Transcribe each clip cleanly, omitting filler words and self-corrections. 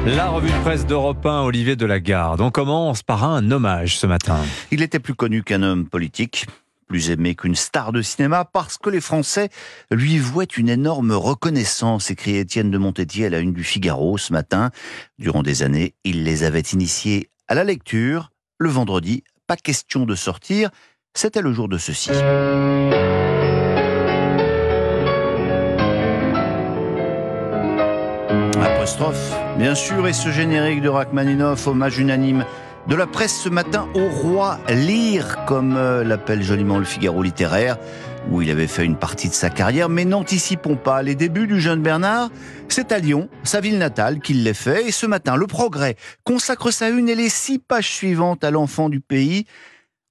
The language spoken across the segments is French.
La revue de presse d'Europe 1, Olivier Delagarde. On commence par un hommage ce matin. Il était plus connu qu'un homme politique, plus aimé qu'une star de cinéma, parce que les Français lui vouaient une énorme reconnaissance, écrit Étienne de Montétier à la une du Figaro ce matin. Durant des années, il les avait initiés à la lecture. Le vendredi, pas question de sortir, c'était le jour de ceci. Apostrophe, bien sûr, et ce générique de Rachmaninoff, hommage unanime de la presse ce matin au roi Lear, comme l'appelle joliment le Figaro littéraire, où il avait fait une partie de sa carrière. Mais n'anticipons pas les débuts du jeune Bernard. C'est à Lyon, sa ville natale, qu'il les fait. Et ce matin, Le Progrès consacre sa une et les 6 pages suivantes à l'enfant du pays.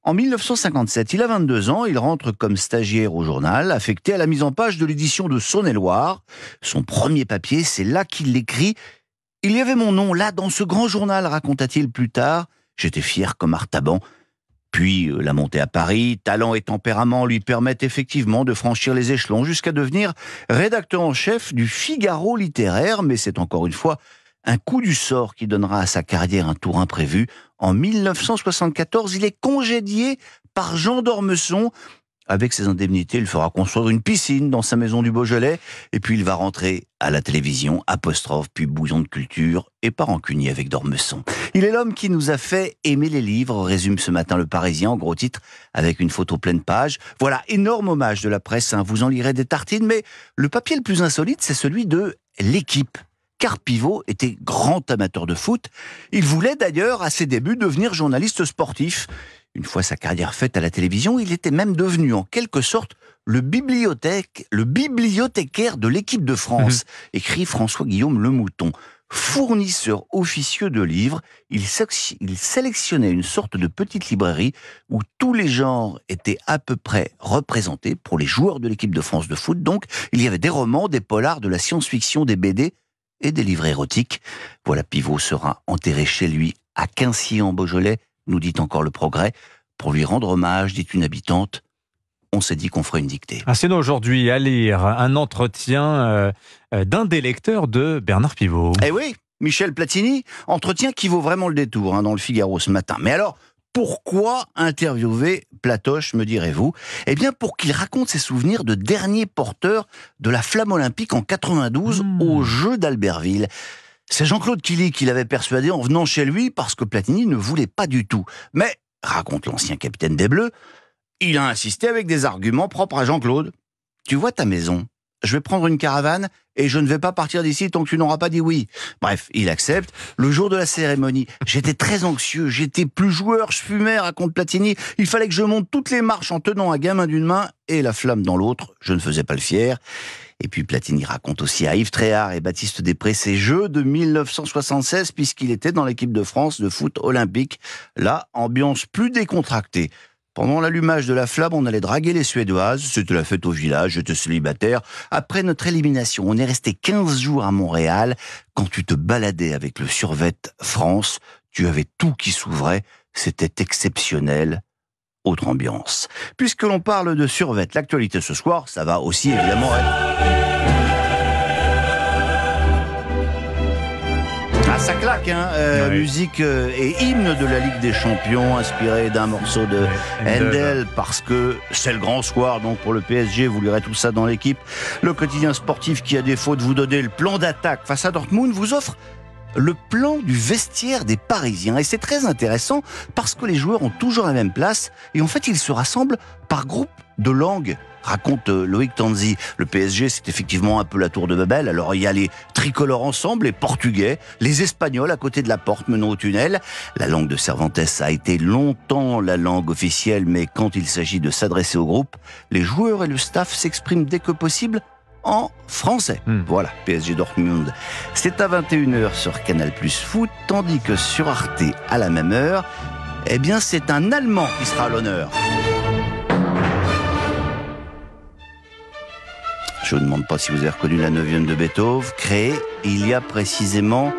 En 1957, il a 22 ans, il rentre comme stagiaire au journal, affecté à la mise en page de l'édition de Saône-et-Loire. Son premier papier, c'est là qu'il l'écrit. « Il y avait mon nom là, dans ce grand journal », raconta-t-il plus tard. « J'étais fier comme Artaban. » Puis, la montée à Paris, talent et tempérament lui permettent effectivement de franchir les échelons jusqu'à devenir rédacteur en chef du Figaro littéraire. Mais c'est encore une fois un coup du sort qui donnera à sa carrière un tour imprévu. En 1974, il est congédié par Jean d'Ormesson. Avec ses indemnités, il fera construire une piscine dans sa maison du Beaujolais. Et puis il va rentrer à la télévision, apostrophe, puis bouillon de culture, et pas rancunier avec d'Ormesson. Il est l'homme qui nous a fait aimer les livres, résume ce matin Le Parisien, en gros titre, avec une photo pleine page. Voilà, énorme hommage de la presse, hein. Vous en lirez des tartines, mais le papier le plus insolite, c'est celui de L'Équipe. Car Pivot était grand amateur de foot. Il voulait d'ailleurs, à ses débuts, devenir journaliste sportif. Une fois sa carrière faite à la télévision, il était même devenu en quelque sorte le bibliothécaire de l'équipe de France, écrit François-Guillaume Lemouton. Fournisseur officieux de livres, il sélectionnait une sorte de petite librairie où tous les genres étaient à peu près représentés pour les joueurs de l'équipe de France de foot. Donc, il y avait des romans, des polars, de la science-fiction, des BD et des livres érotiques. Voilà, Pivot sera enterré chez lui à Quincy en Beaujolais, nous dit encore Le Progrès. Pour lui rendre hommage, dit une habitante, on s'est dit qu'on ferait une dictée. C'est nous aujourd'hui à lire un entretien d'un des lecteurs de Bernard Pivot. Eh oui, Michel Platini, entretien qui vaut vraiment le détour, dans le Figaro ce matin. Mais alors, pourquoi interviewer Platoche, me direz-vous? Eh bien, pour qu'il raconte ses souvenirs de dernier porteur de la flamme olympique en 92 aux Jeux d'Albertville. C'est Jean-Claude Killy qui l'avait persuadé en venant chez lui parce que Platini ne voulait pas du tout. Mais, raconte l'ancien capitaine des Bleus, il a insisté avec des arguments propres à Jean-Claude. « Tu vois ta maison, je vais prendre une caravane et je ne vais pas partir d'ici tant que tu n'auras pas dit oui. » Bref, il accepte. Le jour de la cérémonie, j'étais très anxieux, j'étais plus joueur, je fumais, raconte Platini. Il fallait que je monte toutes les marches en tenant un gamin d'une main et la flamme dans l'autre. Je ne faisais pas le fier. Et puis Platini raconte aussi à Yves Tréhard et Baptiste Després ces Jeux de 1976 puisqu'il était dans l'équipe de France de foot olympique. Là, ambiance plus décontractée. Pendant l'allumage de la flamme, on allait draguer les Suédoises. C'était la fête au village, j'étais célibataire. Après notre élimination, on est resté 15 jours à Montréal. Quand tu te baladais avec le survêt France, tu avais tout qui s'ouvrait. C'était exceptionnel. Autre ambiance. Puisque l'on parle de survêt, l'actualité ce soir, ça va aussi évidemment ça claque, hein, oui. Musique et hymne de la Ligue des Champions, inspiré d'un morceau de Handel, parce que c'est le grand soir, donc pour le PSG, vous lirez tout ça dans L'Équipe. Le quotidien sportif qui, à défaut de vous donner le plan d'attaque face à Dortmund, vous offre le plan du vestiaire des Parisiens. Et c'est très intéressant parce que les joueurs ont toujours la même place et en fait, ils se rassemblent par groupe de langue. Raconte Loïc Tanzi. Le PSG, c'est effectivement un peu la tour de Babel. Alors, il y a les tricolores ensemble, les Portugais, les Espagnols à côté de la porte menant au tunnel. La langue de Cervantes a été longtemps la langue officielle, mais quand il s'agit de s'adresser au groupe, les joueurs et le staff s'expriment dès que possible en français. Voilà, PSG Dortmund. C'est à 21h sur Canal+ Foot, tandis que sur Arte, à la même heure, eh bien, c'est un Allemand qui sera à l'honneur. Je ne vous demande pas si vous avez reconnu la 9e de Beethoven, créée il y a précisément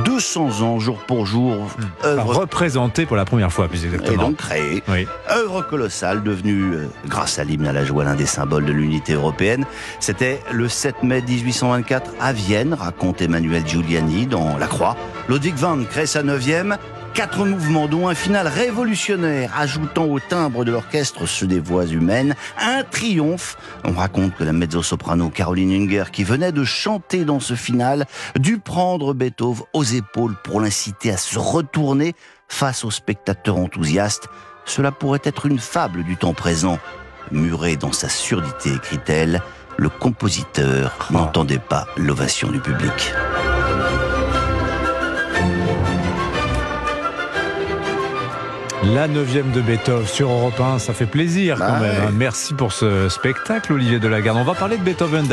200 ans jour pour jour. Œuvre Représentée pour la première fois, plus et exactement. donc créée. Oui. Œuvre colossale devenue, grâce à l'hymne à la joie, l'un des symboles de l'unité européenne. C'était le 7 mai 1824 à Vienne, raconte Emmanuel Giuliani dans La Croix. Ludwig van crée sa 9e. 4 mouvements, dont un final révolutionnaire, ajoutant au timbre de l'orchestre ceux des voix humaines. Un triomphe. On raconte que la mezzo-soprano Caroline Unger, qui venait de chanter dans ce final, dut prendre Beethoven aux épaules pour l'inciter à se retourner face aux spectateurs enthousiastes. Cela pourrait être une fable du temps présent. Muré dans sa surdité, écrit-elle, le compositeur n'entendait pas l'ovation du public. La 9e de Beethoven sur Europe 1, ça fait plaisir quand même. Ouais. Merci pour ce spectacle, Olivier Delagarde. On va parler de Beethoven.